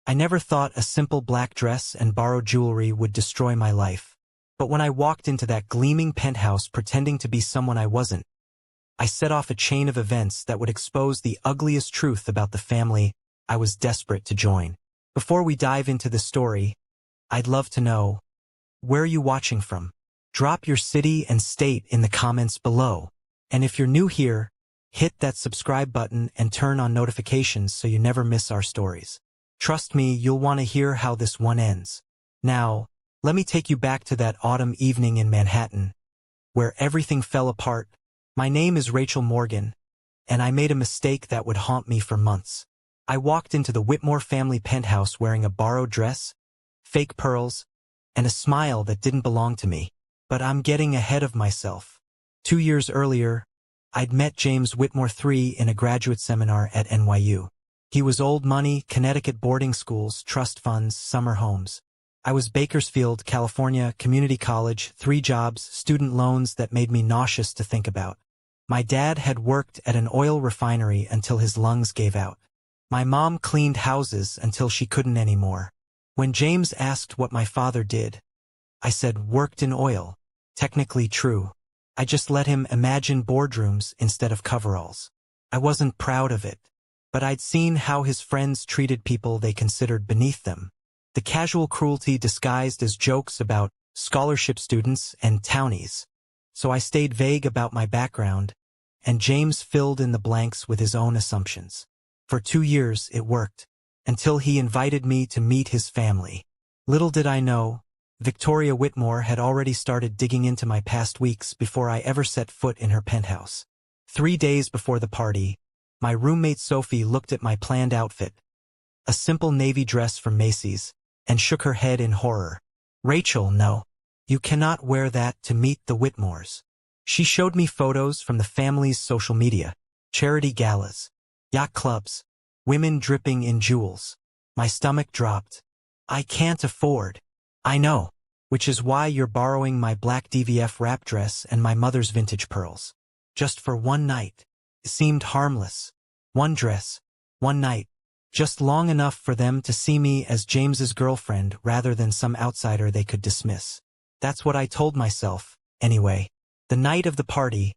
I never thought a simple black dress and borrowed jewelry would destroy my life. But when I walked into that gleaming penthouse pretending to be someone I wasn't, I set off a chain of events that would expose the ugliest truth about the family I was desperate to join. Before we dive into the story, I'd love to know, where are you watching from? Drop your city and state in the comments below. And if you're new here, hit that subscribe button and turn on notifications so you never miss our stories. Trust me, you'll want to hear how this one ends. Now, let me take you back to that autumn evening in Manhattan, where everything fell apart. My name is Rachel Morgan, and I made a mistake that would haunt me for months. I walked into the Whitmore family penthouse wearing a borrowed dress, fake pearls, and a smile that didn't belong to me. But I'm getting ahead of myself. 2 years earlier, I'd met James Whitmore III in a graduate seminar at NYU. He was old money, Connecticut boarding schools, trust funds, summer homes. I was Bakersfield, California, community college, 3 jobs, student loans that made me nauseous to think about. My dad had worked at an oil refinery until his lungs gave out. My mom cleaned houses until she couldn't anymore. When James asked what my father did, I said worked in oil. Technically true. I just let him imagine boardrooms instead of coveralls. I wasn't proud of it, but I'd seen how his friends treated people they considered beneath them. The casual cruelty disguised as jokes about scholarship students and townies. So I stayed vague about my background, and James filled in the blanks with his own assumptions. For 2 years it worked, until he invited me to meet his family. Little did I know, Victoria Whitmore had already started digging into my past weeks before I ever set foot in her penthouse. 3 days before the party, my roommate Sophie looked at my planned outfit, a simple navy dress from Macy's, and shook her head in horror. "Rachel, no. You cannot wear that to meet the Whitmores." She showed me photos from the family's social media, charity galas, yacht clubs, women dripping in jewels. My stomach dropped. "I can't afford." "I know, which is why you're borrowing my black DVF wrap dress and my mother's vintage pearls. Just for one night." It seemed harmless. One dress, one night, just long enough for them to see me as James's girlfriend rather than some outsider they could dismiss. That's what I told myself, anyway. The night of the party,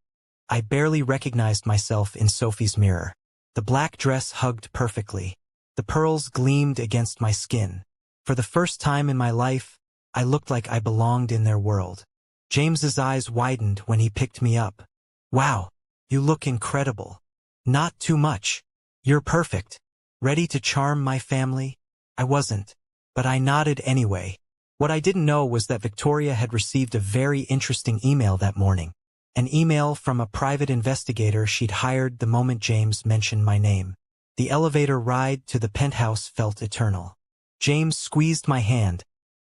I barely recognized myself in Sophie's mirror. The black dress hugged perfectly. The pearls gleamed against my skin. For the first time in my life, I looked like I belonged in their world. James's eyes widened when he picked me up. "Wow, you look incredible." "Not too much. You're perfect." Ready to charm my family? I wasn't, but I nodded anyway. What I didn't know was that Victoria had received a very interesting email that morning. An email from a private investigator she'd hired the moment James mentioned my name. The elevator ride to the penthouse felt eternal. James squeezed my hand,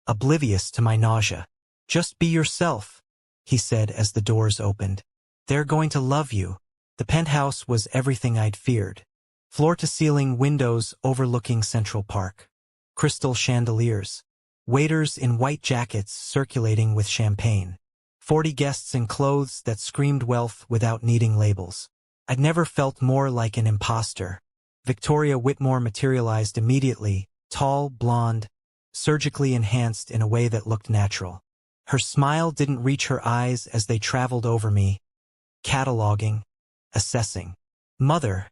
oblivious to my nausea. "Just be yourself," he said as the doors opened. "They're going to love you." The penthouse was everything I'd feared. Floor-to-ceiling windows overlooking Central Park. Crystal chandeliers. Waiters in white jackets circulating with champagne. 40 guests in clothes that screamed wealth without needing labels. I'd never felt more like an imposter. Victoria Whitmore materialized immediately, tall, blonde, surgically enhanced in a way that looked natural. Her smile didn't reach her eyes as they traveled over me, cataloging, assessing. "Mother,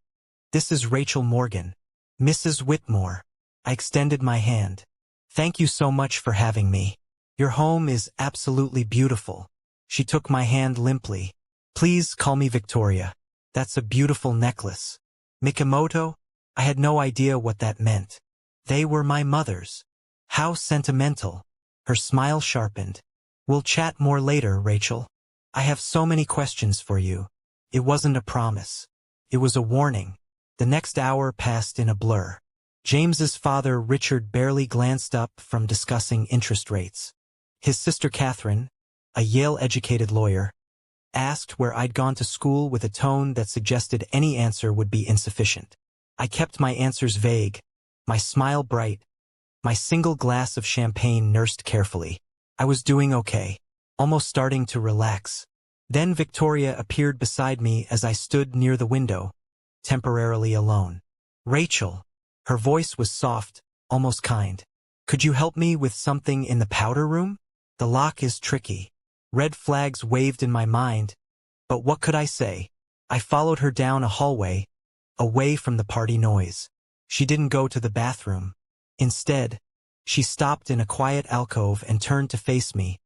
this is Rachel Morgan. Mrs. Whitmore." I extended my hand. "Thank you so much for having me. Your home is absolutely beautiful." She took my hand limply. "Please call me Victoria. That's a beautiful necklace." "Mikimoto?" I had no idea what that meant. They were my mother's. How sentimental. Her smile sharpened. "We'll chat more later, Rachel. I have so many questions for you." It wasn't a promise. It was a warning. The next hour passed in a blur. James's father, Richard, barely glanced up from discussing interest rates. His sister Catherine, a Yale-educated lawyer, asked where I'd gone to school with a tone that suggested any answer would be insufficient. I kept my answers vague, my smile bright, my single glass of champagne nursed carefully. I was doing okay, almost starting to relax. Then Victoria appeared beside me as I stood near the window, temporarily alone. "Rachel." Her voice was soft, almost kind. Could you help me with something in the powder room? The lock is tricky. Red flags waved in my mind, but what could I say? I followed her down a hallway, away from the party noise. She didn't go to the bathroom. Instead, she stopped in a quiet alcove and turned to face me,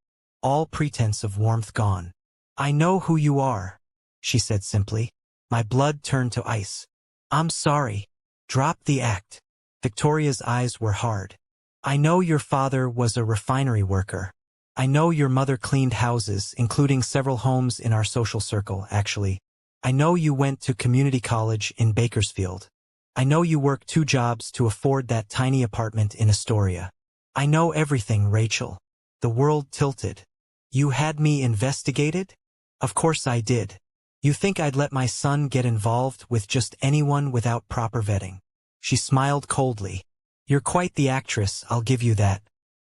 all pretense of warmth gone. I know who you are, she said simply. My blood turned to ice. I'm sorry. Drop the act. Victoria's eyes were hard. I know your father was a refinery worker. I know your mother cleaned houses, including several homes in our social circle, actually. I know you went to community college in Bakersfield. I know you worked 2 jobs to afford that tiny apartment in Astoria. I know everything, Rachel. The world tilted. You had me investigated? Of course I did. You think I'd let my son get involved with just anyone without proper vetting? She smiled coldly. You're quite the actress, I'll give you that.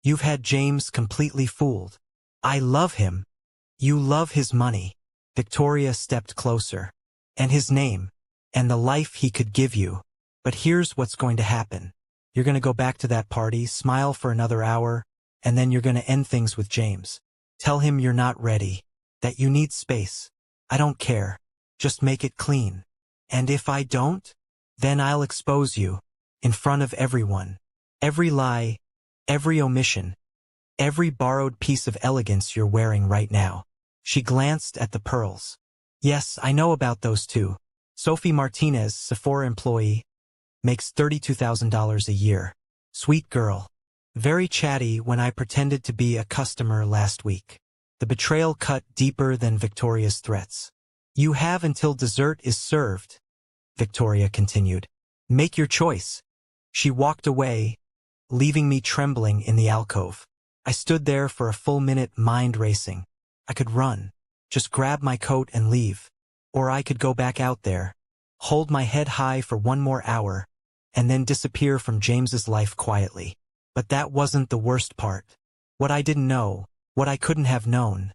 You've had James completely fooled. I love him. You love his money. Victoria stepped closer. And his name. And the life he could give you. But here's what's going to happen. You're going to go back to that party, smile for another hour, and then you're going to end things with James. Tell him you're not ready. That you need space. I don't care. Just make it clean. And if I don't, then I'll expose you. In front of everyone. Every lie, every omission, every borrowed piece of elegance you're wearing right now. She glanced at the pearls. Yes, I know about those too. Sophie Martinez, Sephora employee, makes $32,000 a year. Sweet girl. Very chatty when I pretended to be a customer last week. The betrayal cut deeper than Victoria's threats. You have until dessert is served, Victoria continued. Make your choice. She walked away, leaving me trembling in the alcove. I stood there for a full minute, mind racing. I could run, just grab my coat and leave. Or I could go back out there, hold my head high for 1 more hour, and then disappear from James's life quietly. But that wasn't the worst part. What I didn't know, what I couldn't have known,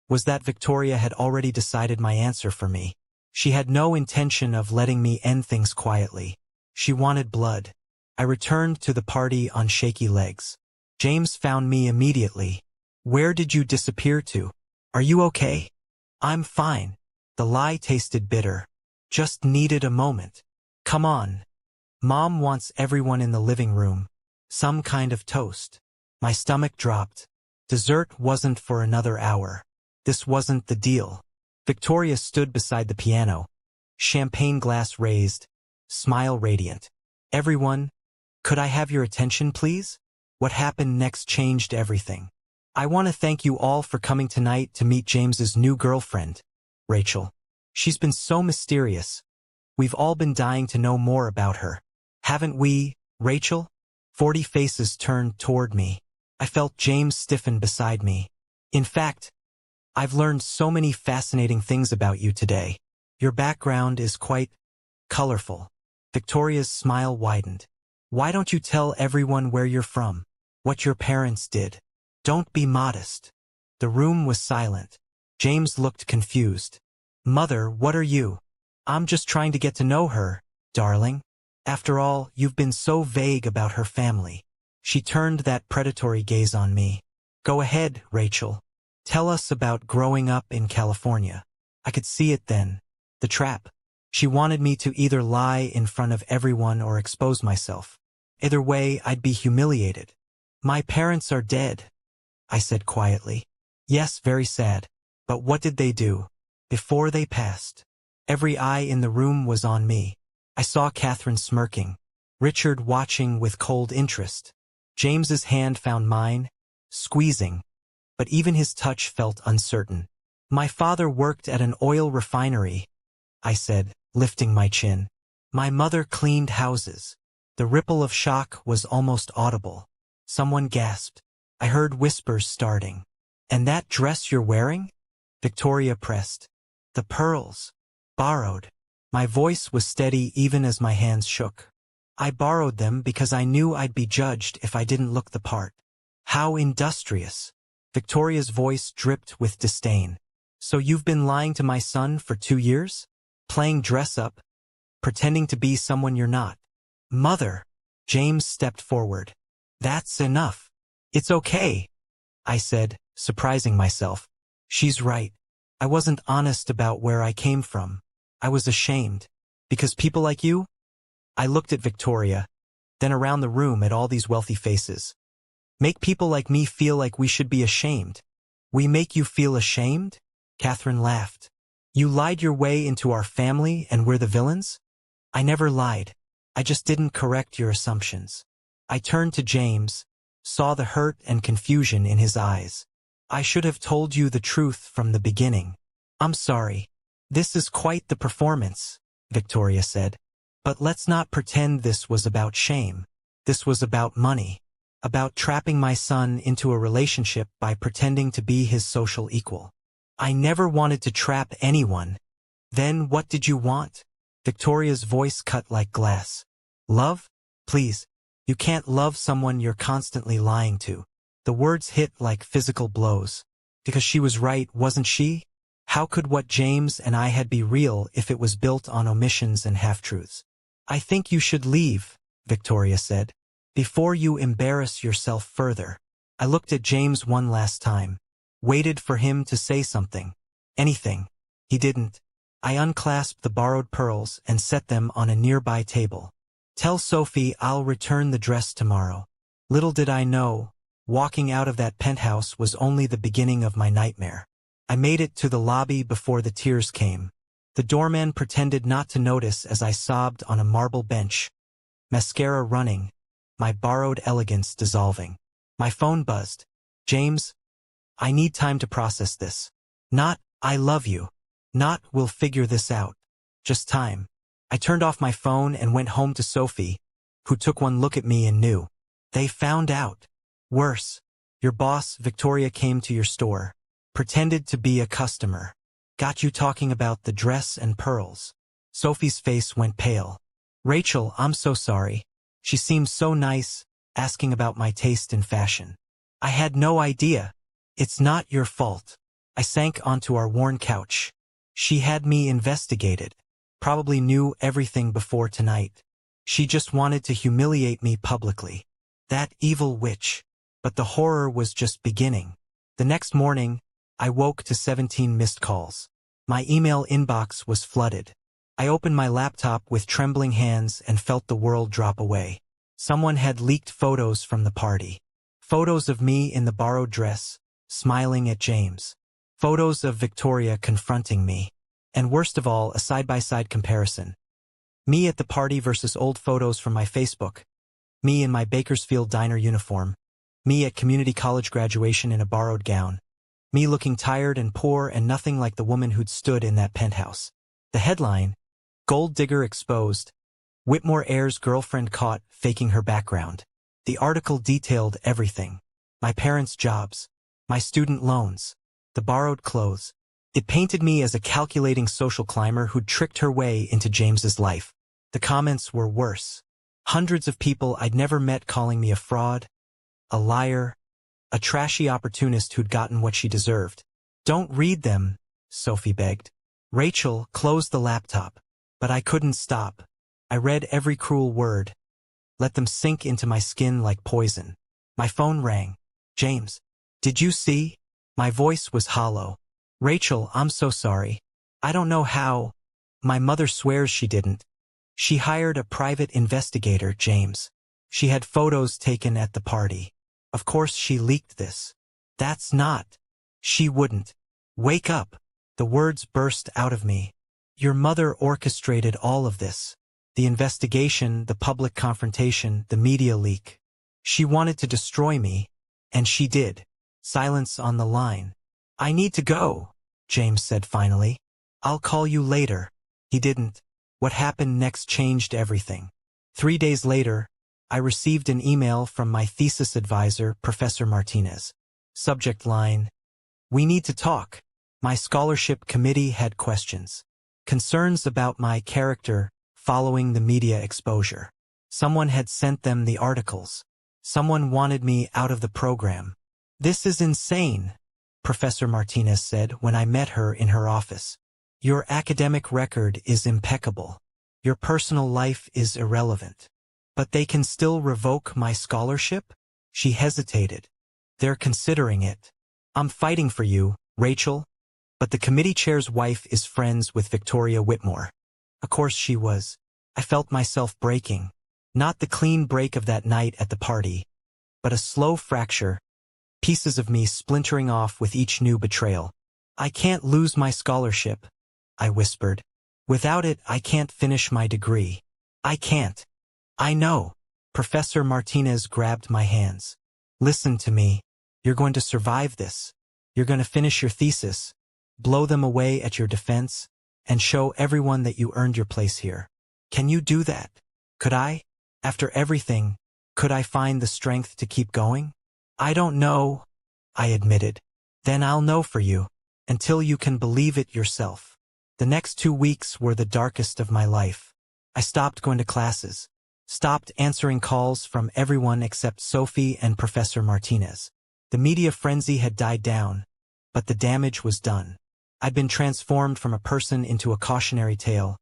was that Victoria had already decided my answer for me. She had no intention of letting me end things quietly. She wanted blood. I returned to the party on shaky legs. James found me immediately. Where did you disappear to? Are you okay? I'm fine. The lie tasted bitter. Just needed a moment. Come on. Mom wants everyone in the living room. Some kind of toast. My stomach dropped. Dessert wasn't for another hour. This wasn't the deal. Victoria stood beside the piano. Champagne glass raised. Smile radiant. Everyone, could I have your attention, please? What happened next changed everything. I want to thank you all for coming tonight to meet James's new girlfriend, Rachel. She's been so mysterious. We've all been dying to know more about her. Haven't we, Rachel? 40 faces turned toward me. I felt James stiffen beside me. In fact, I've learned so many fascinating things about you today. Your background is quite colorful. Victoria's smile widened. Why don't you tell everyone where you're from? What your parents did? Don't be modest. The room was silent. James looked confused. Mother, what are you? I'm just trying to get to know her, darling. After all, you've been so vague about her family. She turned that predatory gaze on me. Go ahead, Rachel. Tell us about growing up in California. I could see it then. The trap. She wanted me to either lie in front of everyone or expose myself. Either way, I'd be humiliated. My parents are dead, I said quietly. Yes, very sad. But what did they do? Before they passed. Every eye in the room was on me. I saw Catherine smirking. Richard watching with cold interest. James's hand found mine, squeezing. But even his touch felt uncertain. My father worked at an oil refinery, I said, lifting my chin. My mother cleaned houses. The ripple of shock was almost audible. Someone gasped. I heard whispers starting. And that dress you're wearing? Victoria pressed. The pearls. Borrowed. My voice was steady even as my hands shook. I borrowed them because I knew I'd be judged if I didn't look the part. How industrious. Victoria's voice dripped with disdain. So you've been lying to my son for 2 years? Playing dress-up? Pretending to be someone you're not? Mother! James stepped forward. That's enough. It's okay, I said, surprising myself. She's right. I wasn't honest about where I came from. I was ashamed. Because people like you? I looked at Victoria, then around the room at all these wealthy faces. Make people like me feel like we should be ashamed. We make you feel ashamed? Catherine laughed. You lied your way into our family and we're the villains? I never lied. I just didn't correct your assumptions. I turned to James, saw the hurt and confusion in his eyes. I should have told you the truth from the beginning. I'm sorry. This is quite the performance, Victoria said. But let's not pretend this was about shame. This was about money. About trapping my son into a relationship by pretending to be his social equal. I never wanted to trap anyone. Then what did you want? Victoria's voice cut like glass. Love? Please. You can't love someone you're constantly lying to. The words hit like physical blows. Because she was right, wasn't she? How could what James and I had be real if it was built on omissions and half-truths? I think you should leave, Victoria said. Before you embarrass yourself further. I looked at James one last time. Waited for him to say something. Anything. He didn't. I unclasped the borrowed pearls and set them on a nearby table. Tell Sophie I'll return the dress tomorrow. Little did I know, walking out of that penthouse was only the beginning of my nightmare. I made it to the lobby before the tears came. The doorman pretended not to notice as I sobbed on a marble bench. Mascara running. My borrowed elegance dissolving. My phone buzzed. James, I need time to process this. Not, I love you. Not, we'll figure this out. Just time. I turned off my phone and went home to Sophie, who took one look at me and knew. They found out. Worse. Your boss, Victoria, came to your store. Pretended to be a customer. Got you talking about the dress and pearls. Sophie's face went pale. Rachel, I'm so sorry. She seemed so nice, asking about my taste in fashion. I had no idea. It's not your fault. I sank onto our worn couch. She had me investigated. Probably knew everything before tonight. She just wanted to humiliate me publicly. That evil witch. But the horror was just beginning. The next morning, I woke to 17 missed calls. My email inbox was flooded. I opened my laptop with trembling hands and felt the world drop away. Someone had leaked photos from the party. Photos of me in the borrowed dress, smiling at James. Photos of Victoria confronting me. And worst of all, a side-by-side comparison. Me at the party versus old photos from my Facebook. Me in my Bakersfield diner uniform. Me at community college graduation in a borrowed gown. Me looking tired and poor and nothing like the woman who'd stood in that penthouse. The headline, Gold Digger Exposed. Whitmore heir's girlfriend caught faking her background. The article detailed everything. My parents' jobs. My student loans. The borrowed clothes. It painted me as a calculating social climber who'd tricked her way into James's life. The comments were worse. Hundreds of people I'd never met calling me a fraud, a liar, a trashy opportunist who'd gotten what she deserved. Don't read them, Sophie begged. Rachel closed the laptop. But I couldn't stop. I read every cruel word. Let them sink into my skin like poison. My phone rang. James, did you see? My voice was hollow. Rachel, I'm so sorry. I don't know how. My mother swears she didn't. She hired a private investigator, James. She had photos taken at the party. Of course she leaked this. That's not. She wouldn't. Wake up. The words burst out of me. Your mother orchestrated all of this. The investigation, the public confrontation, the media leak. She wanted to destroy me, and she did. Silence on the line. I need to go, James said finally. I'll call you later. He didn't. What happened next changed everything. 3 days later, I received an email from my thesis advisor, Professor Martinez. Subject line, we need to talk. My scholarship committee had questions. Concerns about my character following the media exposure. Someone had sent them the articles. Someone wanted me out of the program. This is insane, Professor Martinez said when I met her in her office. Your academic record is impeccable. Your personal life is irrelevant. But they can still revoke my scholarship? She hesitated. They're considering it. I'm fighting for you, Rachel. But the committee chair's wife is friends with Victoria Whitmore. Of course she was. I felt myself breaking. Not the clean break of that night at the party, but a slow fracture, pieces of me splintering off with each new betrayal. I can't lose my scholarship, I whispered. Without it, I can't finish my degree. I can't. I know. Professor Martinez grabbed my hands. Listen to me. You're going to survive this. You're going to finish your thesis, blow them away at your defense, and show everyone that you earned your place here. Can you do that? Could I? After everything, could I find the strength to keep going? I don't know, I admitted. Then I'll know for you, until you can believe it yourself. The next 2 weeks were the darkest of my life. I stopped going to classes, stopped answering calls from everyone except Sophie and Professor Martinez. The media frenzy had died down, but the damage was done. I'd been transformed from a person into a cautionary tale,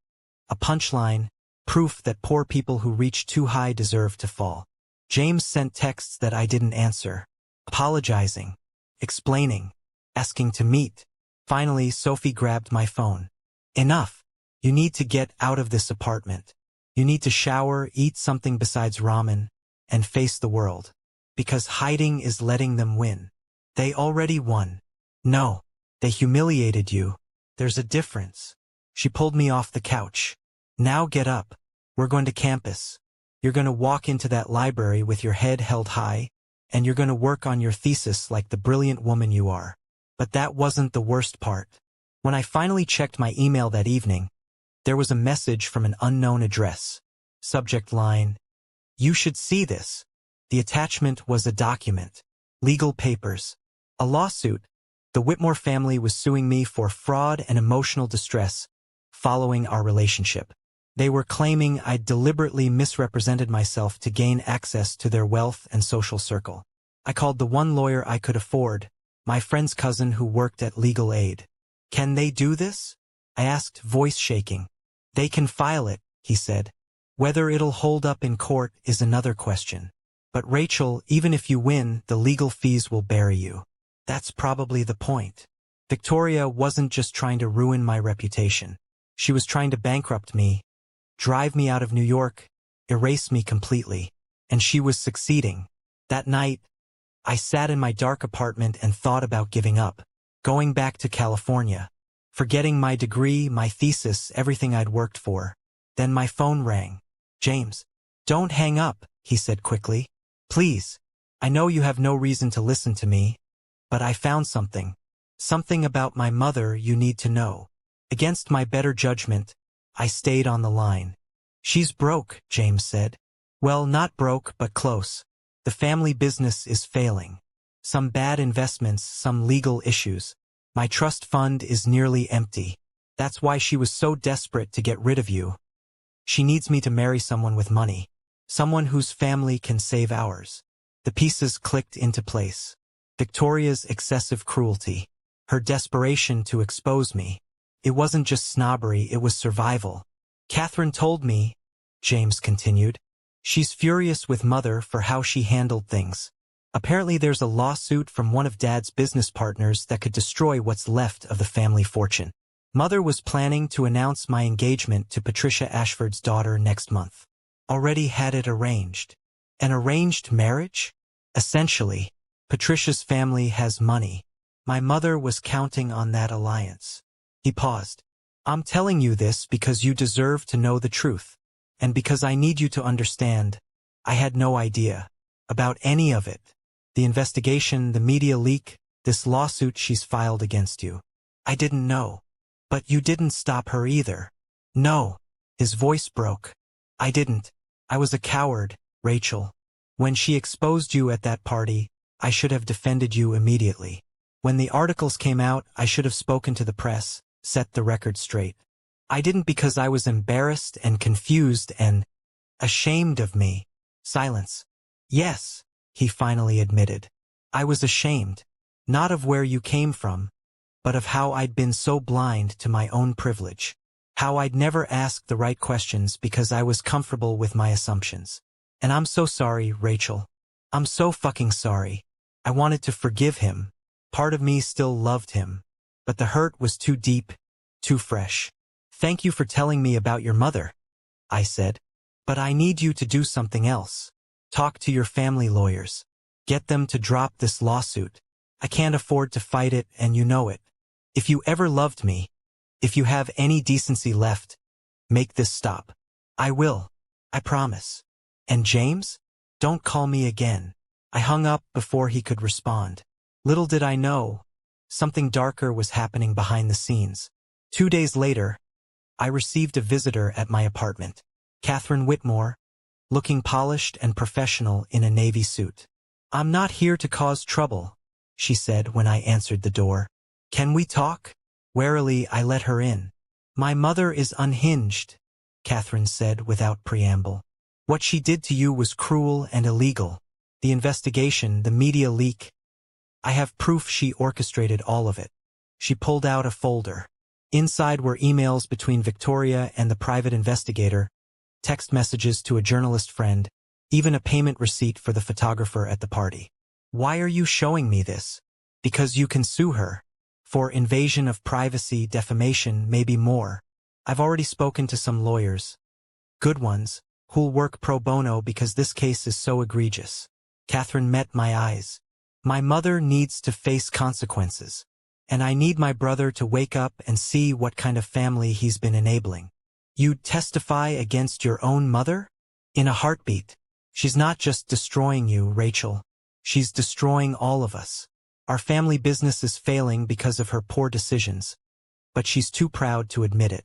a punchline, proof that poor people who reach too high deserve to fall. James sent texts that I didn't answer, apologizing, explaining, asking to meet. Finally, Sophie grabbed my phone. Enough. You need to get out of this apartment. You need to shower, eat something besides ramen, and face the world. Because hiding is letting them win. They already won. No, they humiliated you. There's a difference. She pulled me off the couch. Now get up. We're going to campus. You're going to walk into that library with your head held high, and you're going to work on your thesis like the brilliant woman you are. But that wasn't the worst part. When I finally checked my email that evening, there was a message from an unknown address. Subject line, "You should see this." The attachment was a document. Legal papers. A lawsuit. The Whitmore family was suing me for fraud and emotional distress following our relationship. They were claiming I'd deliberately misrepresented myself to gain access to their wealth and social circle. I called the one lawyer I could afford, my friend's cousin who worked at Legal Aid. "Can they do this?" I asked, voice shaking. "They can file it," he said. "Whether it'll hold up in court is another question. But Rachel, even if you win, the legal fees will bury you." That's probably the point. Victoria wasn't just trying to ruin my reputation. She was trying to bankrupt me, drive me out of New York, erase me completely. And she was succeeding. That night, I sat in my dark apartment and thought about giving up, going back to California, forgetting my degree, my thesis, everything I'd worked for. Then my phone rang. "James, don't hang up," he said quickly. "Please. I know you have no reason to listen to me, but I found something. Something about my mother you need to know." Against my better judgment, I stayed on the line. "She's broke," James said. "Well, not broke, but close. The family business is failing. Some bad investments, some legal issues. My trust fund is nearly empty. That's why she was so desperate to get rid of you. She needs me to marry someone with money. Someone whose family can save ours." The pieces clicked into place. Victoria's excessive cruelty. Her desperation to expose me. It wasn't just snobbery, it was survival. "Catherine told me," James continued. "She's furious with Mother for how she handled things. Apparently there's a lawsuit from one of Dad's business partners that could destroy what's left of the family fortune. Mother was planning to announce my engagement to Patricia Ashford's daughter next month. Already had it arranged. An arranged marriage? Essentially. Patricia's family has money. My mother was counting on that alliance." He paused. "I'm telling you this because you deserve to know the truth. And because I need you to understand, I had no idea about any of it. The investigation, the media leak, this lawsuit she's filed against you. I didn't know. But you didn't stop her either." "No." His voice broke. "I didn't. I was a coward, Rachel. When she exposed you at that party, I should have defended you immediately. When the articles came out, I should have spoken to the press, set the record straight. I didn't because I was embarrassed and confused and ashamed of me." Silence. "Yes," he finally admitted. "I was ashamed. Not of where you came from, but of how I'd been so blind to my own privilege. How I'd never asked the right questions because I was comfortable with my assumptions. And I'm so sorry, Rachel. I'm so fucking sorry. I wanted to forgive him. Part of me still loved him. But the hurt was too deep, too fresh. Thank you for telling me about your mother, I said. But I need you to do something else. Talk to your family lawyers. Get them to drop this lawsuit. I can't afford to fight it, and you know it. If you ever loved me, if you have any decency left, make this stop. I will. I promise. And James? Don't call me again. I hung up before he could respond. Little did I know, something darker was happening behind the scenes. 2 days later, I received a visitor at my apartment. Catherine Whitmore, looking polished and professional in a navy suit. I'm not here to cause trouble, she said when I answered the door. Can we talk? Warily, I let her in. My mother is unhinged, Catherine said without preamble. What she did to you was cruel and illegal. The investigation, the media leak. I have proof she orchestrated all of it. She pulled out a folder. Inside were emails between Victoria and the private investigator, text messages to a journalist friend, even a payment receipt for the photographer at the party. Why are you showing me this? Because you can sue her. For invasion of privacy, defamation, maybe more. I've already spoken to some lawyers. Good ones, who'll work pro bono because this case is so egregious. Catherine met my eyes. My mother needs to face consequences. And I need my brother to wake up and see what kind of family he's been enabling. You'd testify against your own mother? In a heartbeat. She's not just destroying you, Rachel. She's destroying all of us. Our family business is failing because of her poor decisions. But she's too proud to admit it.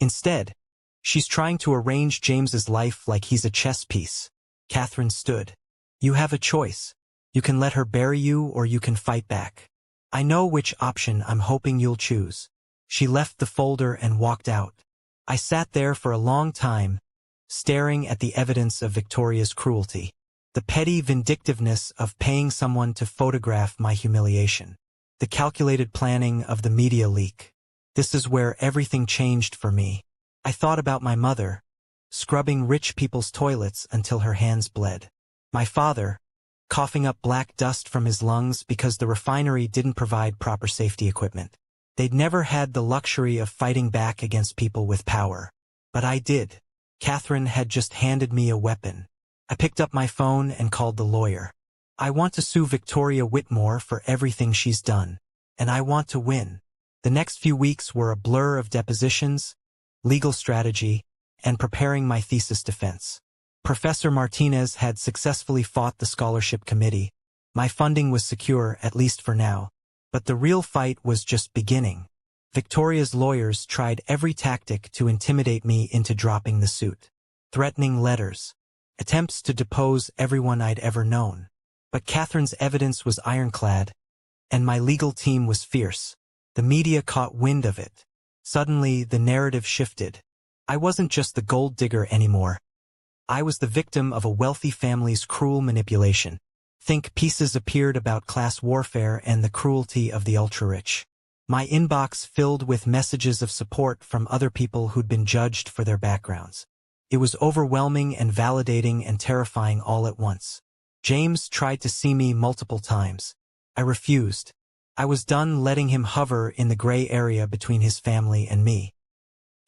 Instead, she's trying to arrange James's life like he's a chess piece. Catherine stood. You have a choice. You can let her bury you or you can fight back. I know which option I'm hoping you'll choose. She left the folder and walked out. I sat there for a long time, staring at the evidence of Victoria's cruelty. The petty vindictiveness of paying someone to photograph my humiliation. The calculated planning of the media leak. This is where everything changed for me. I thought about my mother, scrubbing rich people's toilets until her hands bled. My father, coughing up black dust from his lungs because the refinery didn't provide proper safety equipment. They'd never had the luxury of fighting back against people with power. But I did. Catherine had just handed me a weapon. I picked up my phone and called the lawyer. I want to sue Victoria Whitmore for everything she's done. And I want to win. The next few weeks were a blur of depositions, legal strategy, and preparing my thesis defense. Professor Martinez had successfully fought the scholarship committee. My funding was secure, at least for now. But the real fight was just beginning. Victoria's lawyers tried every tactic to intimidate me into dropping the suit. Threatening letters. Attempts to depose everyone I'd ever known. But Catherine's evidence was ironclad, and my legal team was fierce. The media caught wind of it. Suddenly, the narrative shifted. I wasn't just the gold digger anymore. I was the victim of a wealthy family's cruel manipulation. Think pieces appeared about class warfare and the cruelty of the ultra-rich. My inbox filled with messages of support from other people who'd been judged for their backgrounds. It was overwhelming and validating and terrifying all at once. James tried to see me multiple times. I refused. I was done letting him hover in the gray area between his family and me.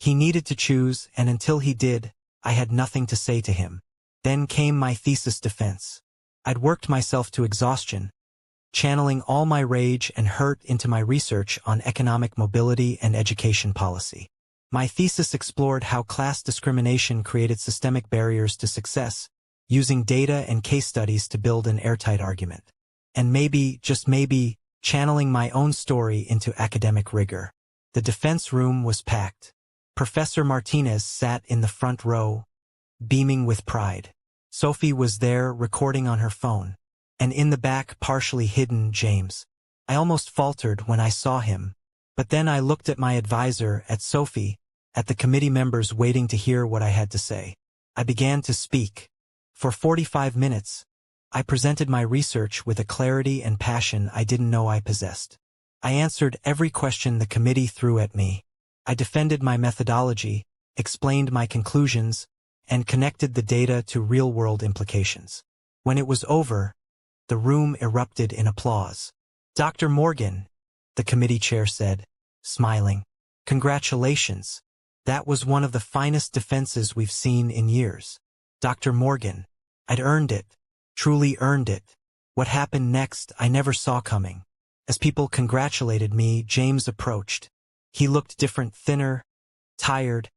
He needed to choose, and until he did, I had nothing to say to him. Then came my thesis defense. I'd worked myself to exhaustion, channeling all my rage and hurt into my research on economic mobility and education policy. My thesis explored how class discrimination created systemic barriers to success, using data and case studies to build an airtight argument. And maybe, just maybe, channeling my own story into academic rigor. The defense room was packed. Professor Martinez sat in the front row, beaming with pride. Sophie was there, recording on her phone. And in the back, partially hidden, James. I almost faltered when I saw him. But then I looked at my advisor, at Sophie, at the committee members waiting to hear what I had to say. I began to speak. For 45 minutes, I presented my research with a clarity and passion I didn't know I possessed. I answered every question the committee threw at me. I defended my methodology, explained my conclusions, and connected the data to real-world implications. When it was over, the room erupted in applause. "Dr. Morgan," the committee chair said, smiling, "congratulations. That was one of the finest defenses we've seen in years." "Dr. Morgan, I'd earned it, truly earned it." What happened next I never saw coming. As people congratulated me, James approached. He looked different, thinner, tired,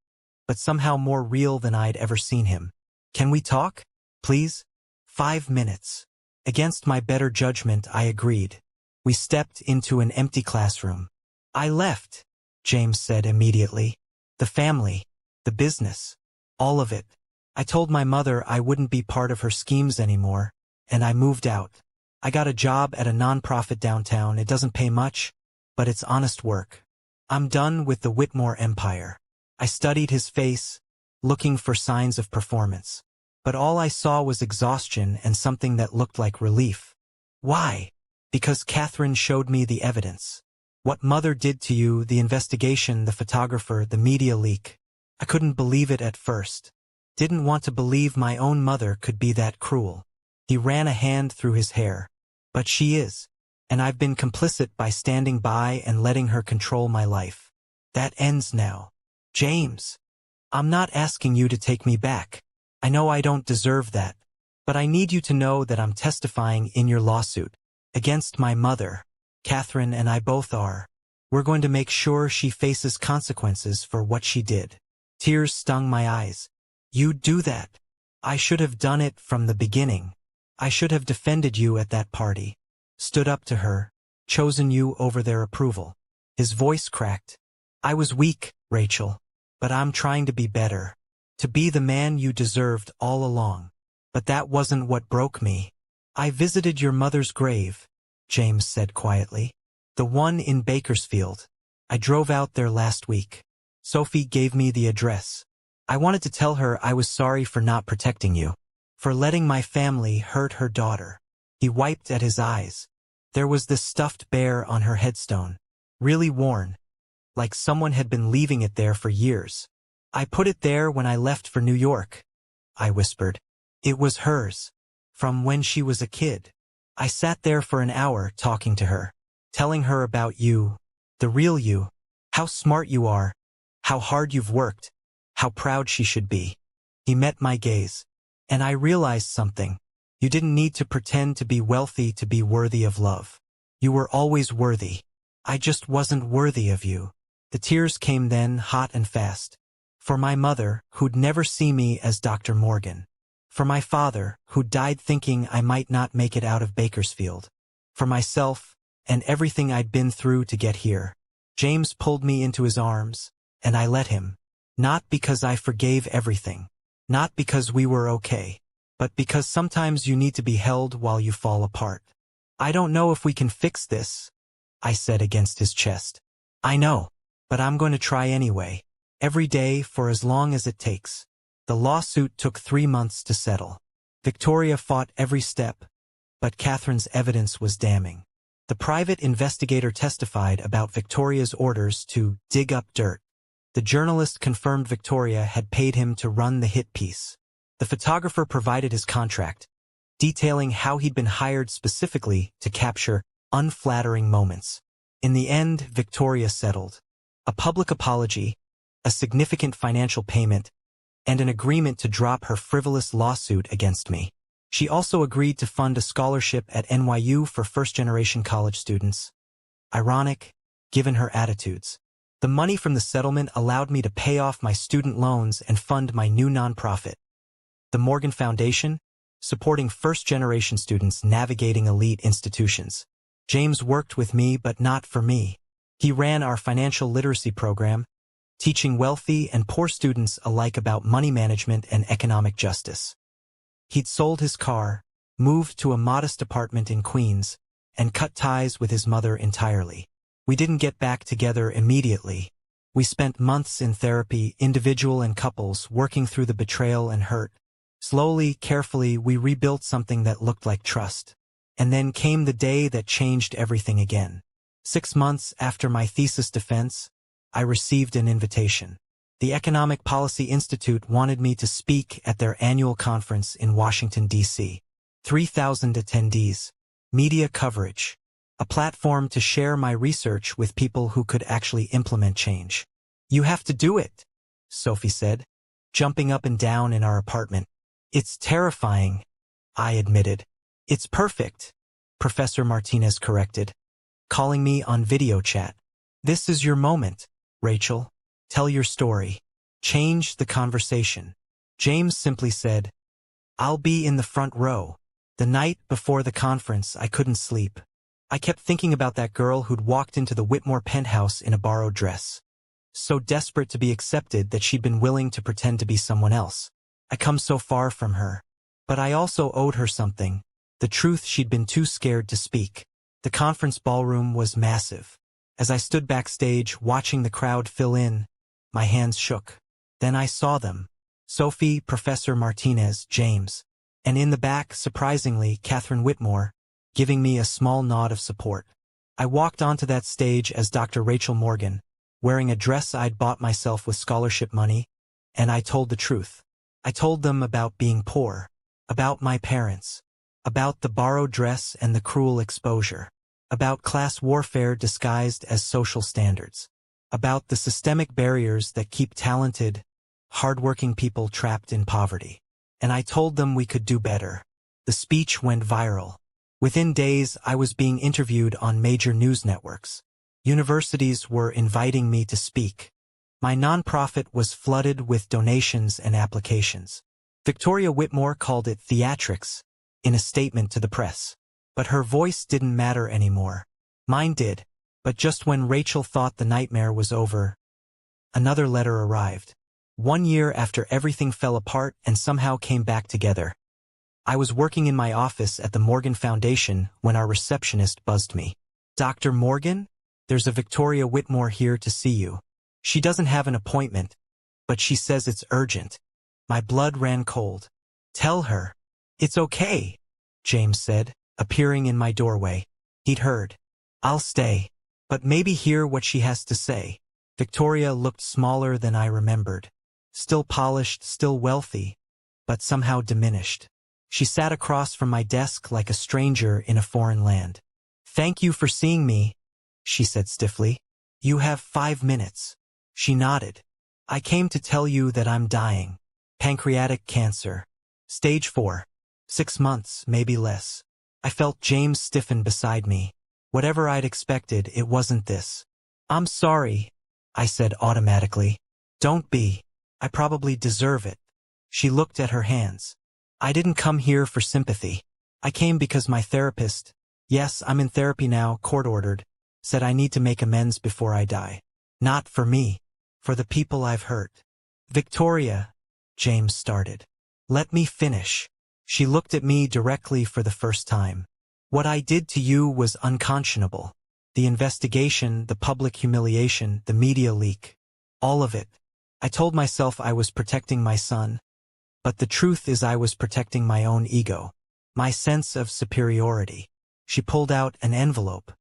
but somehow more real than I'd ever seen him. "Can we talk, please?" 5 minutes. Against my better judgment, I agreed. We stepped into an empty classroom. "I left," James said immediately. "The family, the business, all of it. I told my mother I wouldn't be part of her schemes anymore, and I moved out. I got a job at a nonprofit downtown. It doesn't pay much, but it's honest work. I'm done with the Whitmore empire." I studied his face, looking for signs of performance. But all I saw was exhaustion and something that looked like relief. "Why?" "Because Catherine showed me the evidence. What Mother did to you, the investigation, the photographer, the media leak. I couldn't believe it at first. Didn't want to believe my own mother could be that cruel." He ran a hand through his hair. "But she is. And I've been complicit by standing by and letting her control my life. That ends now. James, I'm not asking you to take me back. I know I don't deserve that. But I need you to know that I'm testifying in your lawsuit. Against my mother. Catherine and I both are. We're going to make sure she faces consequences for what she did." Tears stung my eyes. "You'd do that. I should have done it from the beginning. I should have defended you at that party. Stood up to her, chosen you over their approval." His voice cracked. "I was weak, Rachel. But I'm trying to be better. To be the man you deserved all along. But that wasn't what broke me." "I visited your mother's grave," James said quietly. "The one in Bakersfield. I drove out there last week. Sophie gave me the address. I wanted to tell her I was sorry for not protecting you. For letting my family hurt her daughter." He wiped at his eyes. There was this stuffed bear on her headstone. Really worn. Like someone had been leaving it there for years. "I put it there when I left for New York," I whispered. "It was hers. From when she was a kid. I sat there for an hour talking to her. Telling her about you. The real you. How smart you are. How hard you've worked. How proud she should be." He met my gaze. "And I realized something. You didn't need to pretend to be wealthy to be worthy of love. You were always worthy. I just wasn't worthy of you." The tears came then, hot and fast. For my mother, who'd never see me as Dr. Morgan. For my father, who died thinking I might not make it out of Bakersfield. For myself, and everything I'd been through to get here. James pulled me into his arms, and I let him. Not because I forgave everything. Not because we were okay. But because sometimes you need to be held while you fall apart. "I don't know if we can fix this," I said against his chest. "I know. But I'm going to try anyway. Every day for as long as it takes." The lawsuit took 3 months to settle. Victoria fought every step, but Catherine's evidence was damning. The private investigator testified about Victoria's orders to dig up dirt. The journalist confirmed Victoria had paid him to run the hit piece. The photographer provided his contract, detailing how he'd been hired specifically to capture unflattering moments. In the end, Victoria settled. A public apology, a significant financial payment, and an agreement to drop her frivolous lawsuit against me. She also agreed to fund a scholarship at NYU for first-generation college students. Ironic, given her attitudes. The money from the settlement allowed me to pay off my student loans and fund my new nonprofit, the Morgan Foundation, supporting first-generation students navigating elite institutions. James worked with me, but not for me. He ran our financial literacy program, teaching wealthy and poor students alike about money management and economic justice. He'd sold his car, moved to a modest apartment in Queens, and cut ties with his mother entirely. We didn't get back together immediately. We spent months in therapy, individual and couples, working through the betrayal and hurt. Slowly, carefully, we rebuilt something that looked like trust. And then came the day that changed everything again. 6 months after my thesis defense, I received an invitation. The Economic Policy Institute wanted me to speak at their annual conference in Washington, D.C. 3,000 attendees. Media coverage. A platform to share my research with people who could actually implement change. You have to do it, Sophie said, jumping up and down in our apartment. It's terrifying, I admitted. It's perfect, Professor Martinez corrected, calling me on video chat. This is your moment, Rachel. Tell your story. Change the conversation. James simply said, I'll be in the front row. The night before the conference, I couldn't sleep. I kept thinking about that girl who'd walked into the Whitmore penthouse in a borrowed dress. So desperate to be accepted that she'd been willing to pretend to be someone else. I come so far from her. But I also owed her something, the truth she'd been too scared to speak. The conference ballroom was massive. As I stood backstage watching the crowd fill in, my hands shook. Then I saw them. Sophie, Professor Martinez, James. And in the back, surprisingly, Catherine Whitmore, giving me a small nod of support. I walked onto that stage as Dr. Rachel Morgan, wearing a dress I'd bought myself with scholarship money, and I told the truth. I told them about being poor, about my parents, about the borrowed dress and the cruel exposure, about class warfare disguised as social standards, about the systemic barriers that keep talented, hardworking people trapped in poverty. And I told them we could do better. The speech went viral. Within days, I was being interviewed on major news networks. Universities were inviting me to speak. My nonprofit was flooded with donations and applications. Victoria Whitmore called it theatrics in a statement to the press. But her voice didn't matter anymore. Mine did. But just when Rachel thought the nightmare was over, another letter arrived. 1 year after everything fell apart and somehow came back together. I was working in my office at the Morgan Foundation when our receptionist buzzed me. Dr. Morgan? There's a Victoria Whitmore here to see you. She doesn't have an appointment, but she says it's urgent. My blood ran cold. Tell her. It's okay, James said, appearing in my doorway. He'd heard. I'll stay, but maybe hear what she has to say. Victoria looked smaller than I remembered. Still polished, still wealthy, but somehow diminished. She sat across from my desk like a stranger in a foreign land. Thank you for seeing me, she said stiffly. You have 5 minutes. She nodded. I came to tell you that I'm dying. Pancreatic cancer. Stage 4. 6 months, maybe less. I felt James stiffen beside me. Whatever I'd expected, it wasn't this. I'm sorry, I said automatically. Don't be. I probably deserve it. She looked at her hands. I didn't come here for sympathy. I came because my therapist, yes, I'm in therapy now, court-ordered, said I need to make amends before I die. Not for me, for the people I've hurt. Victoria, James started. Let me finish. She looked at me directly for the first time. What I did to you was unconscionable. The investigation, the public humiliation, the media leak. All of it. I told myself I was protecting my son. But the truth is I was protecting my own ego. My sense of superiority. She pulled out an envelope.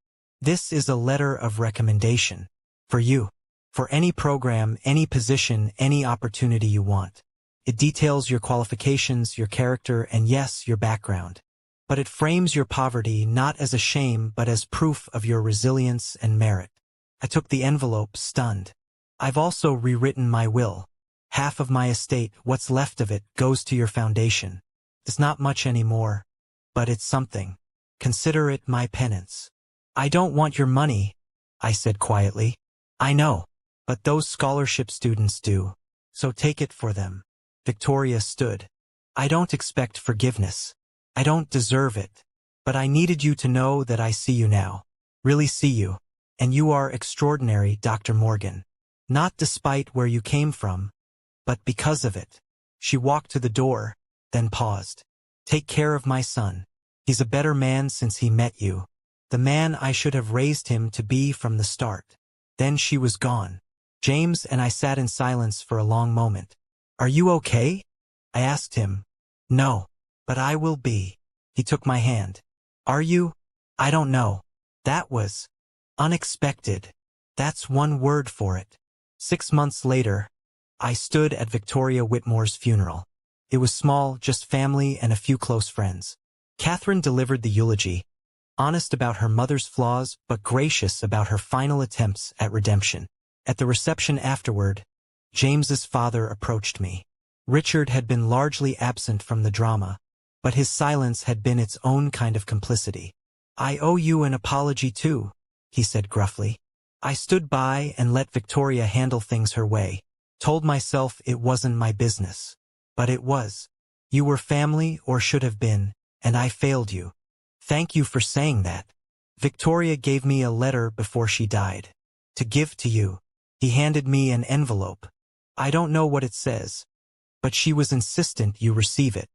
This is a letter of recommendation. For you. For any program, any position, any opportunity you want. It details your qualifications, your character, and yes, your background. But it frames your poverty not as a shame but as proof of your resilience and merit. I took the envelope, stunned. I've also rewritten my will. Half of my estate, what's left of it, goes to your foundation. It's not much anymore, but it's something. Consider it my penance. I don't want your money, I said quietly. I know, but those scholarship students do. So take it for them. Victoria stood. I don't expect forgiveness. I don't deserve it. But I needed you to know that I see you now. Really see you. And you are extraordinary, Dr. Morgan. Not despite where you came from, but because of it. She walked to the door, then paused. Take care of my son. He's a better man since he met you. The man I should have raised him to be from the start. Then she was gone. James and I sat in silence for a long moment. Are you okay? I asked him. No, but I will be. He took my hand. Are you? I don't know. That was unexpected. That's one word for it. 6 months later, I stood at Victoria Whitmore's funeral. It was small, just family and a few close friends. Catherine delivered the eulogy, honest about her mother's flaws but gracious about her final attempts at redemption. At the reception afterward, James's father approached me. Richard had been largely absent from the drama, but his silence had been its own kind of complicity. "I owe you an apology too," he said gruffly. I stood by and let Victoria handle things her way, told myself it wasn't my business. But it was. You were family, or should have been, and I failed you. Thank you for saying that. Victoria gave me a letter before she died. To give to you. He handed me an envelope. I don't know what it says, but she was insistent you receive it.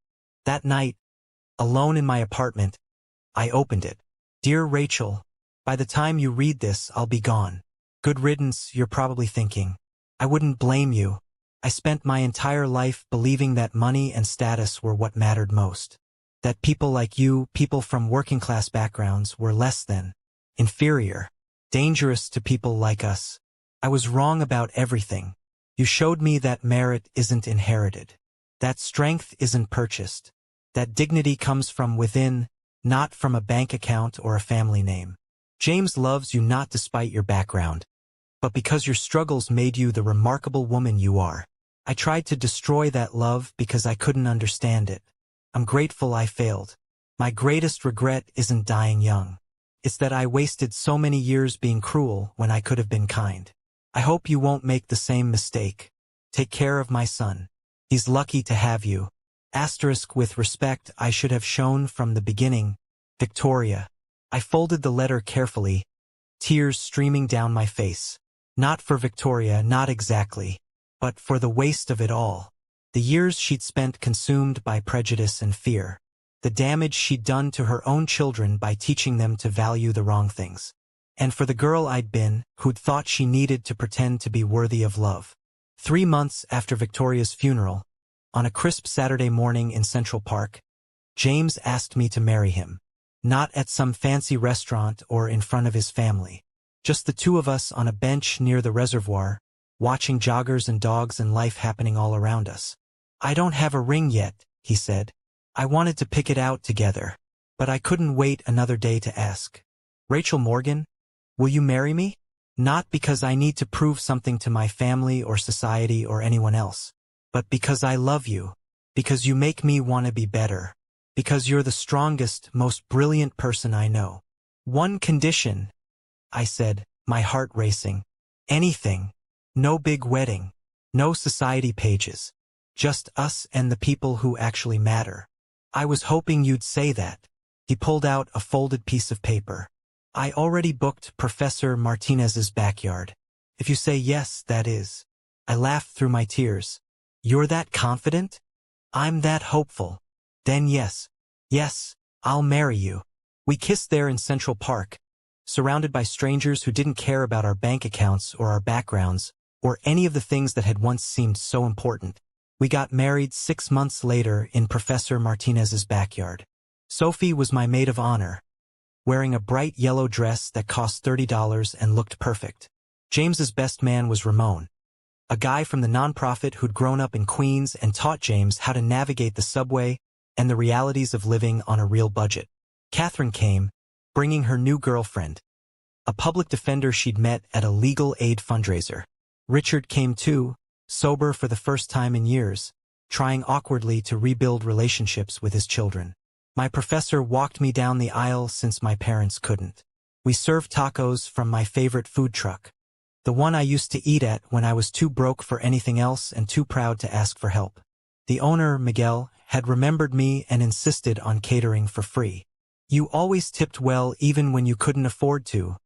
That night, alone in my apartment, I opened it. Dear Rachel, by the time you read this, I'll be gone. Good riddance, you're probably thinking. I wouldn't blame you. I spent my entire life believing that money and status were what mattered most. That people like you, people from working-class backgrounds, were less than, inferior, dangerous to people like us. I was wrong about everything. You showed me that merit isn't inherited. That strength isn't purchased. That dignity comes from within, not from a bank account or a family name. James loves you not despite your background, but because your struggles made you the remarkable woman you are. I tried to destroy that love because I couldn't understand it. I'm grateful I failed. My greatest regret isn't dying young. It's that I wasted so many years being cruel when I could have been kind. I hope you won't make the same mistake. Take care of my son. He's lucky to have you. Asterisk with respect I should have shown from the beginning. Victoria. I folded the letter carefully, tears streaming down my face. Not for Victoria, not exactly, but for the waste of it all. The years she'd spent consumed by prejudice and fear. The damage she'd done to her own children by teaching them to value the wrong things. And for the girl I'd been, who'd thought she needed to pretend to be worthy of love. 3 months after Victoria's funeral, on a crisp Saturday morning in Central Park, James asked me to marry him. Not at some fancy restaurant or in front of his family. Just the two of us on a bench near the reservoir, watching joggers and dogs and life happening all around us. I don't have a ring yet, he said. I wanted to pick it out together, but I couldn't wait another day to ask. Rachel Morgan, will you marry me? Not because I need to prove something to my family or society or anyone else, but because I love you, because you make me want to be better, because you're the strongest, most brilliant person I know. One condition, I said, my heart racing. Anything. No big wedding. No society pages. Just us and the people who actually matter. I was hoping you'd say that. He pulled out a folded piece of paper. I already booked Professor Martinez's backyard. If you say yes, that is. I laughed through my tears. You're that confident? I'm that hopeful. Then yes. Yes, I'll marry you. We kissed there in Central Park, surrounded by strangers who didn't care about our bank accounts or our backgrounds, or any of the things that had once seemed so important. We got married 6 months later in Professor Martinez's backyard. Sophie was my maid of honor, wearing a bright yellow dress that cost $30 and looked perfect. James's best man was Ramon, a guy from the nonprofit who'd grown up in Queens and taught James how to navigate the subway and the realities of living on a real budget. Catherine came, bringing her new girlfriend, a public defender she'd met at a legal aid fundraiser. Richard came too, sober for the first time in years, trying awkwardly to rebuild relationships with his children. My professor walked me down the aisle since my parents couldn't. We served tacos from my favorite food truck, the one I used to eat at when I was too broke for anything else and too proud to ask for help. The owner, Miguel, had remembered me and insisted on catering for free. You always tipped well even when you couldn't afford to,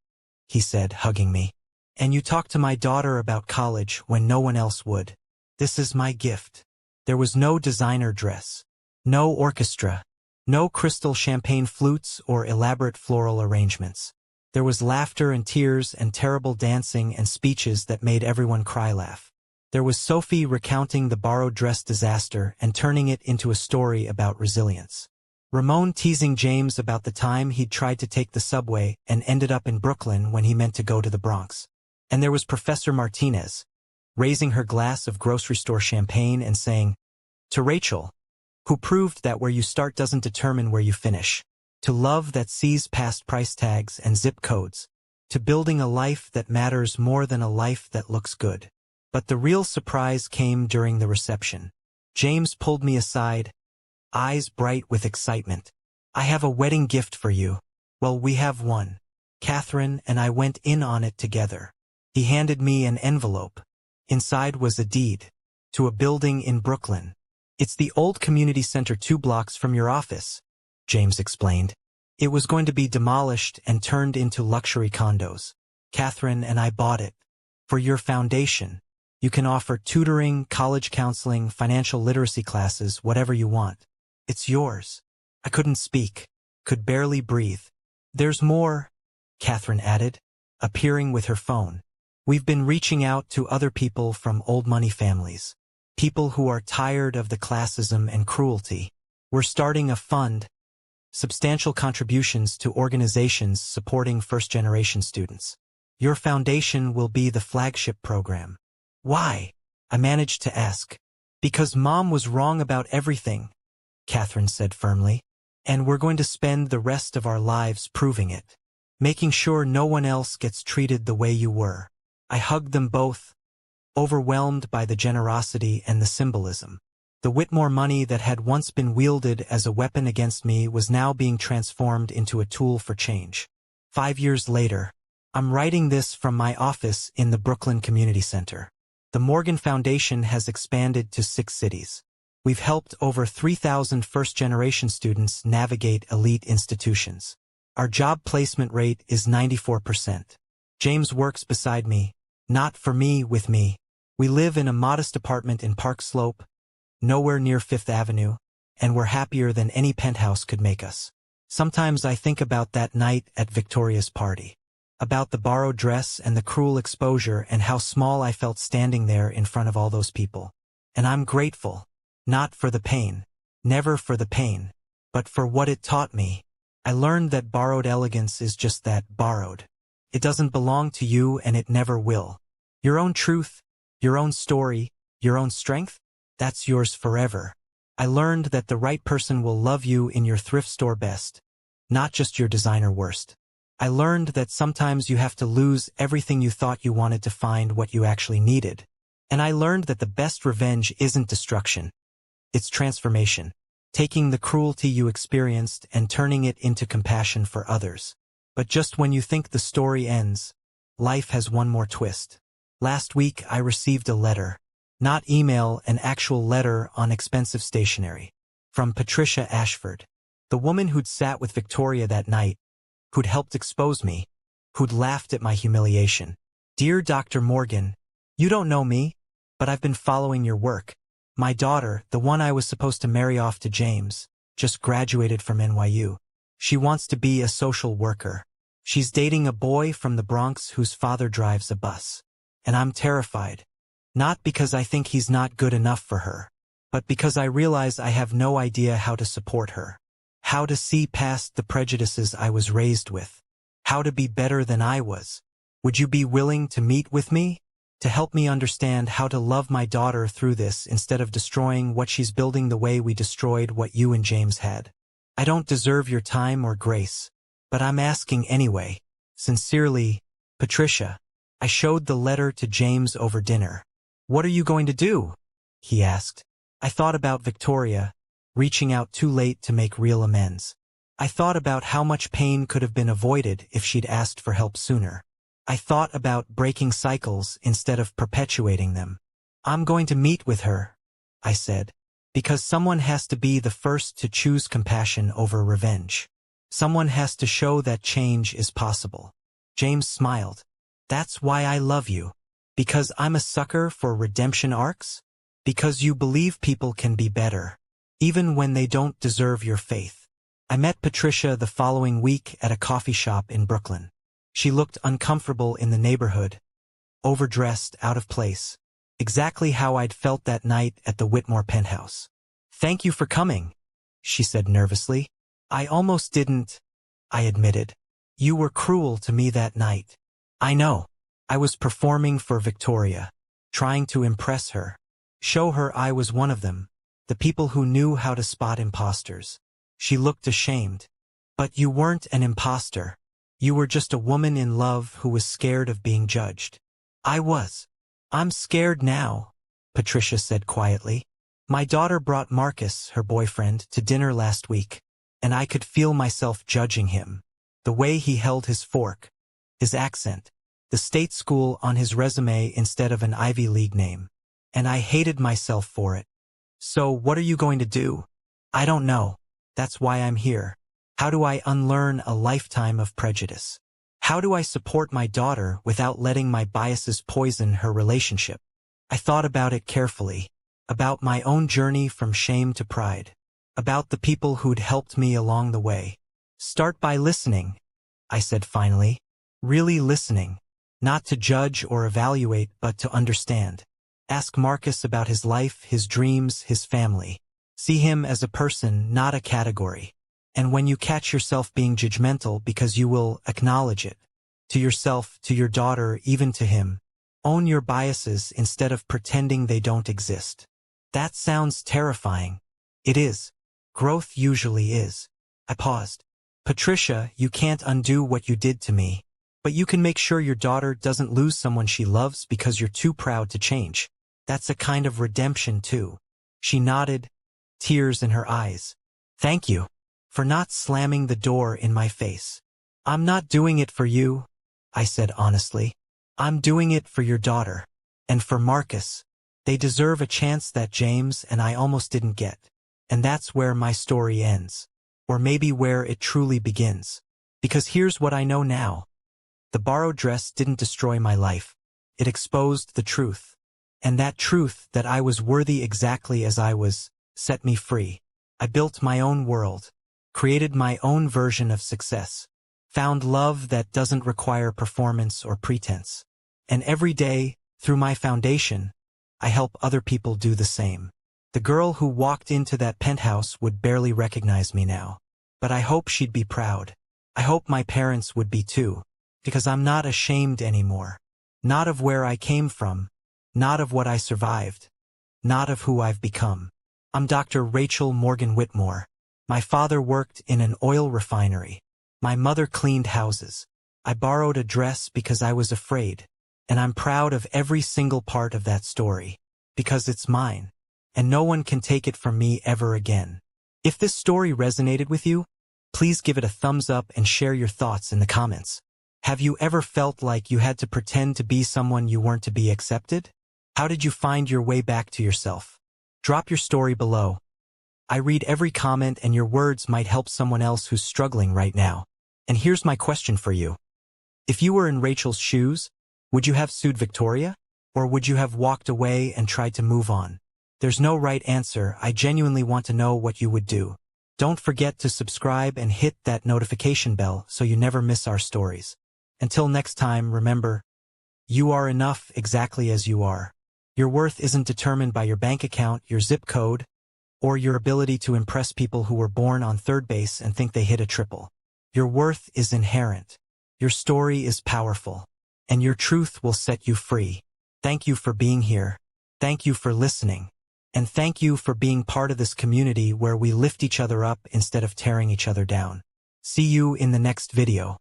he said, hugging me. And you talked to my daughter about college when no one else would. This is my gift. There was no designer dress, no orchestra, no crystal champagne flutes or elaborate floral arrangements. There was laughter and tears and terrible dancing and speeches that made everyone cry laugh. There was Sophie recounting the borrowed dress disaster and turning it into a story about resilience. Ramon teasing James about the time he'd tried to take the subway and ended up in Brooklyn when he meant to go to the Bronx. And there was Professor Martinez, raising her glass of grocery store champagne and saying, "To Rachel, who proved that where you start doesn't determine where you finish. To love that sees past price tags and zip codes. To building a life that matters more than a life that looks good." But the real surprise came during the reception. James pulled me aside, eyes bright with excitement. "I have a wedding gift for you." "Well, we have one." Catherine and I went in on it together. He handed me an envelope. Inside was a deed to a building in Brooklyn. "It's the old community center 2 blocks from your office," James explained. "It was going to be demolished and turned into luxury condos. Catherine and I bought it. For your foundation. You can offer tutoring, college counseling, financial literacy classes, whatever you want. It's yours." I couldn't speak, could barely breathe. "There's more," Catherine added, appearing with her phone. "We've been reaching out to other people from old money families. People who are tired of the classism and cruelty. We're starting a fund, substantial contributions to organizations supporting first-generation students. Your foundation will be the flagship program." "Why?" I managed to ask. "Because Mom was wrong about everything," Catherine said firmly. "And we're going to spend the rest of our lives proving it. Making sure no one else gets treated the way you were." I hugged them both, overwhelmed by the generosity and the symbolism. The Whitmore money that had once been wielded as a weapon against me was now being transformed into a tool for change. 5 years later, I'm writing this from my office in the Brooklyn Community Center. The Morgan Foundation has expanded to 6 cities. We've helped over 3,000 first-generation students navigate elite institutions. Our job placement rate is 94%. James works beside me, not for me, with me. We live in a modest apartment in Park Slope, nowhere near Fifth Avenue, and we're happier than any penthouse could make us. Sometimes I think about that night at Victoria's party. About the borrowed dress and the cruel exposure and how small I felt standing there in front of all those people. And I'm grateful, not for the pain, never for the pain, but for what it taught me. I learned that borrowed elegance is just that, borrowed. It doesn't belong to you and it never will. Your own truth, your own story, your own strength, that's yours forever. I learned that the right person will love you in your thrift store best, not just your designer worst. I learned that sometimes you have to lose everything you thought you wanted to find what you actually needed. And I learned that the best revenge isn't destruction. It's transformation. Taking the cruelty you experienced and turning it into compassion for others. But just when you think the story ends, life has one more twist. Last week I received a letter. Not email, an actual letter on expensive stationery. From Patricia Ashford. The woman who'd sat with Victoria that night, who'd helped expose me, who'd laughed at my humiliation. "Dear Dr. Morgan, you don't know me, but I've been following your work. My daughter, the one I was supposed to marry off to James, just graduated from NYU. She wants to be a social worker. She's dating a boy from the Bronx whose father drives a bus. And I'm terrified. Not because I think he's not good enough for her, but because I realize I have no idea how to support her. How to see past the prejudices I was raised with. How to be better than I was. Would you be willing to meet with me? To help me understand how to love my daughter through this instead of destroying what she's building the way we destroyed what you and James had. I don't deserve your time or grace, but I'm asking anyway. Sincerely, Patricia." I showed the letter to James over dinner. "What are you going to do?" he asked. I thought about Victoria, reaching out too late to make real amends. I thought about how much pain could have been avoided if she'd asked for help sooner. I thought about breaking cycles instead of perpetuating them. "I'm going to meet with her," I said, "because someone has to be the first to choose compassion over revenge. Someone has to show that change is possible." James smiled. "That's why I love you. Because I'm a sucker for redemption arcs? Because you believe people can be better, even when they don't deserve your faith." I met Patricia the following week at a coffee shop in Brooklyn. She looked uncomfortable in the neighborhood, overdressed, out of place. Exactly how I'd felt that night at the Whitmore penthouse. "Thank you for coming," she said nervously. "I almost didn't," I admitted. "You were cruel to me that night." "I know. I was performing for Victoria. trying to impress her. Show her I was one of them, the people who knew how to spot imposters. She looked ashamed. But you weren't an imposter. You were just a woman in love who was scared of being judged. I was. I'm scared now, Patricia said quietly. My daughter brought Marcus, her boyfriend, to dinner last week, and I could feel myself judging him. The way he held his fork, his accent, the state school on his resume instead of an Ivy League name. And I hated myself for it. So what are you going to do? I don't know. That's why I'm here. How do I unlearn a lifetime of prejudice? How do I support my daughter without letting my biases poison her relationship? I thought about it carefully, about my own journey from shame to pride, about the people who'd helped me along the way. Start by listening, I said finally. Really listening. Not to judge or evaluate, but to understand. Ask Marcus about his life, his dreams, his family. See him as a person, not a category. And when you catch yourself being judgmental, because you will acknowledge it. To yourself, to your daughter, even to him. Own your biases instead of pretending they don't exist. That sounds terrifying. It is. Growth usually is. I paused. Patricia, you can't undo what you did to me. But you can make sure your daughter doesn't lose someone she loves because you're too proud to change. That's a kind of redemption too. She nodded, tears in her eyes. Thank you for not slamming the door in my face. I'm not doing it for you, I said honestly. I'm doing it for your daughter. And for Marcus. They deserve a chance that James and I almost didn't get. And that's where my story ends. Or maybe where it truly begins. Because here's what I know now. The borrowed dress didn't destroy my life. It exposed the truth. And that truth, that I was worthy exactly as I was, set me free. I built my own world. Created my own version of success. Found love that doesn't require performance or pretense. And every day, through my foundation, I help other people do the same. The girl who walked into that penthouse would barely recognize me now. But I hope she'd be proud. I hope my parents would be too. Because I'm not ashamed anymore. Not of where I came from. Not of what I survived. Not of who I've become. I'm Dr. Rachel Morgan Whitmore. My father worked in an oil refinery. My mother cleaned houses. I borrowed a dress because I was afraid. And I'm proud of every single part of that story. Because it's mine. And no one can take it from me ever again. If this story resonated with you, please give it a thumbs up and share your thoughts in the comments. Have you ever felt like you had to pretend to be someone you weren't to be accepted? How did you find your way back to yourself? Drop your story below. I read every comment, and your words might help someone else who's struggling right now. And here's my question for you. If you were in Rachel's shoes, would you have sued Victoria? Or would you have walked away and tried to move on? There's no right answer. I genuinely want to know what you would do. Don't forget to subscribe and hit that notification bell so you never miss our stories. Until next time, remember, you are enough exactly as you are. Your worth isn't determined by your bank account, your zip code, or your ability to impress people who were born on third base and think they hit a triple. Your worth is inherent. Your story is powerful. And your truth will set you free. Thank you for being here. Thank you for listening. And thank you for being part of this community where we lift each other up instead of tearing each other down. See you in the next video.